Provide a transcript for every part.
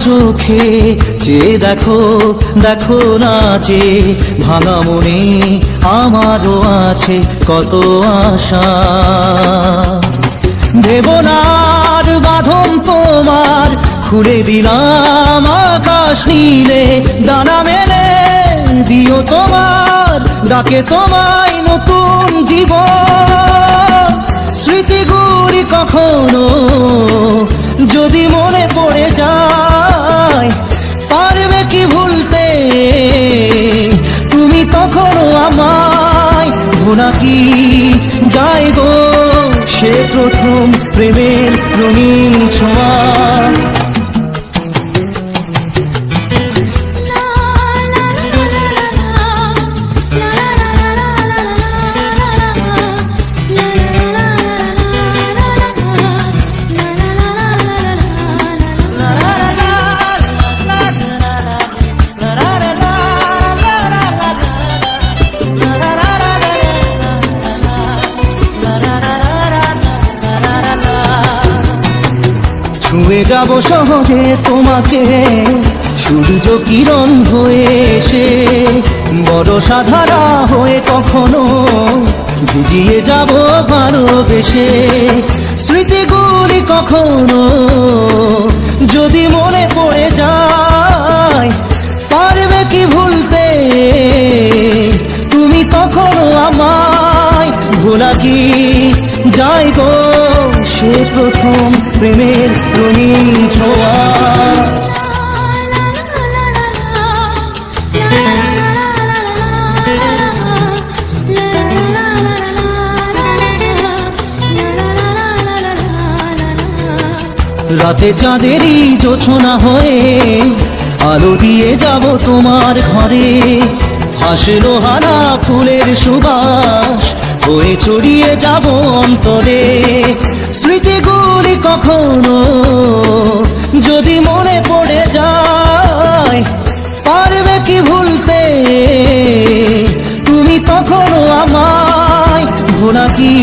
চোখে চেয়ে দেখো, দেখো না যে ভাঙা মনে আমারও আছে কত আশা। দেবনার বাঁধন তোমার খুলে দিলাম আকাশ নীলে, ডানা মেলে দিও তোমার ডাকে তোমায় নতুন জীবন। স্মৃতিগুলি কখনো যদি মনে পড়ে যায়, পারবে কি ভুলতে তুমি তখনও আমায়? ভোলা কি যায় গো সে প্রথম প্রেমের রঙিন ছোঁয়া। ছুঁয়ে যাব সহজে তোমাকে সূর্য কিরণ হয়ে এসে, বড় সাধারা হয়ে কখনো ভিজিয়ে যাব ভালোবেসে। স্মৃতিগুলি কখনো যদি মনে পড়ে যায়, পারবে কি ভুলতে তুমি তখনও আমায়? ভোলা কি যায় গো সে প্রথম প্রেমের রঙিন ছোঁয়া। রাতে চাঁদেরই জোছনা হয়ে আলো দিয়ে যাব তোমার ঘরে, হাসলো হানা ফুলের সুবাস হয়ে ছড়িয়ে যাব অন্তরে। স্মৃতিগুলি কখনো যদি মনে পড়ে যায়, পারবে কি ভুলতে তুমি তখনও আমায়? ভোলা কি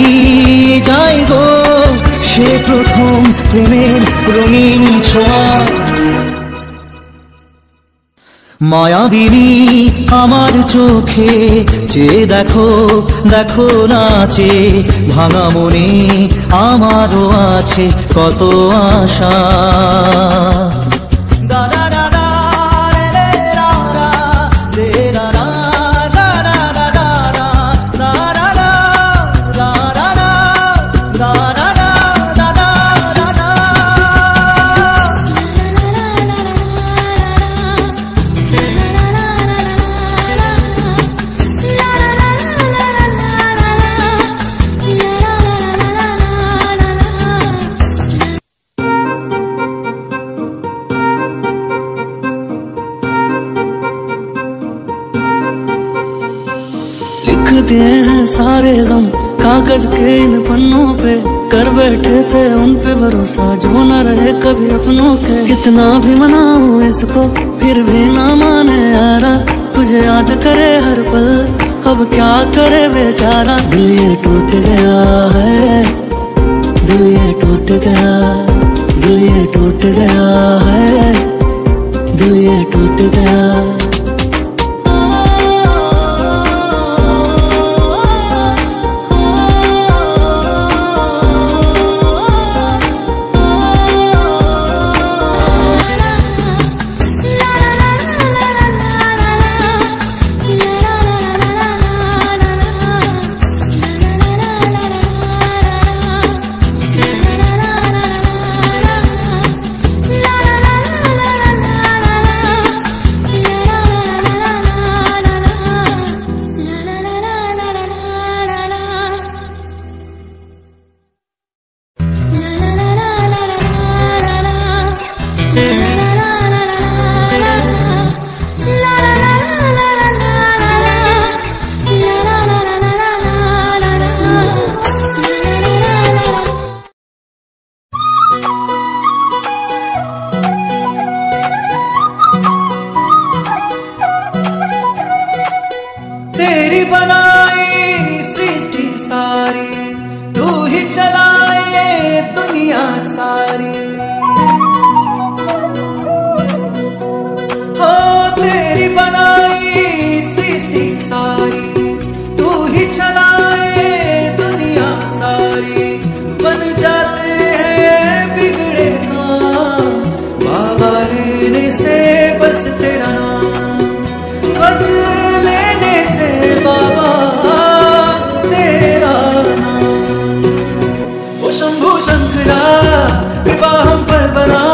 যায় গো সে প্রথম প্রেমের রঙিন ছোঁয়া। মায়াবিনী আমার চোখে চেয়ে দেখো, দেখো না যে ভাঙা মনে আমারও আছে কত আশা। लिख दिए हैं सारे गम कागज के इन पन्नों पे, कर बैठे थे उन पे भरोसा जो न रहे कभी अपनों के। कितना भी मनाऊं इसको फिर भी ना माने यारा, तुझे याद करे हर पल अब क्या करे बेचारा। दिल ये टूट गया है, दिल ये टूट गया, दिल ये टूट गया है, दिल ये टूट गया। तेरी बनाई सृष्टि सारी, तू ही चलाए दुनिया सारी। सारी, तू ही चलाए दुनिया सारी। बन जाते हैं बिगड़े काम, बाबा लेने से बस तेरा नाम, बस लेने से बाबा तेरा नाम। ओ शंभू शंकरा कृपा हम पर बना,